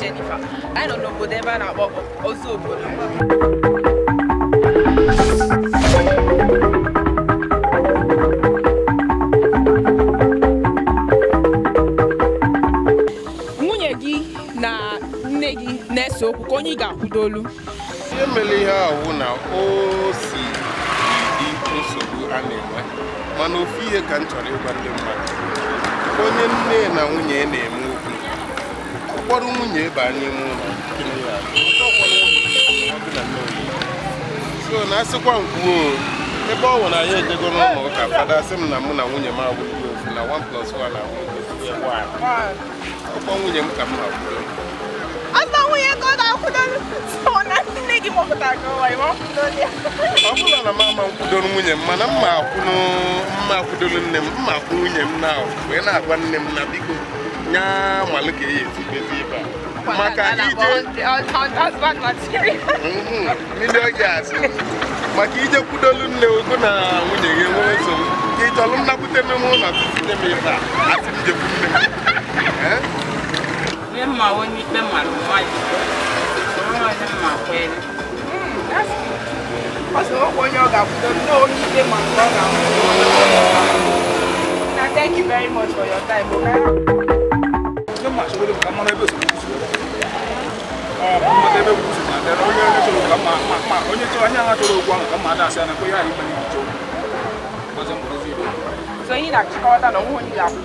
Jennifer. I don't know whatever about also nwunye gị na nne gị na-ese okwu ka onye ga-akwụdolu. Ihe mere ihe ahụ na o si dị nsogbu a na-enwe mana ofu ihe ka m chọrọ ịgwa ndị mmadụ onye nne na nwunye na-eme okwu ụfọdụ nwunye banye n'ime ụlọ so na-asịkwa nkwuo ebe ọ nwere anyị ejego n'ụlọ ụka fada sị m na mụ na nwunye m abụghị ofu na 1+1 na ọkpọ nwunye m ka m akwụdo ọ bụla na mama m kwudoro nwunye m mana mma akwụdoro nne m mma akwụ nwunye m na wee na-agwa nne m na biko nya malụ ka eyi etibezi ibe a maka mmiri oge asị maka ije kwudolu nne ogo na nwunye gị nwere nsogbu ka ị chọrọ nnapụta n'ime ụlọ tupu nye m ibe a asị m jekwu nne m Thank you very much for your time. So you like to call that on when you got to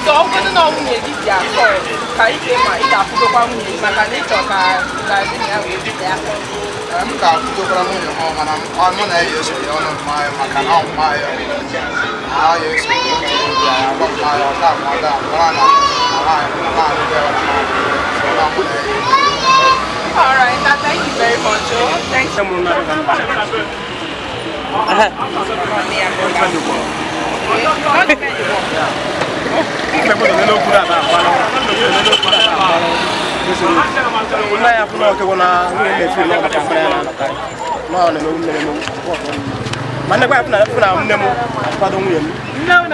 so I'm going to know when you get your call. Can you get my ida to go on with my nature? I'm going to go home and I'm on a year so you know my canal, my yes, all right, thank you very much. Thank you. No,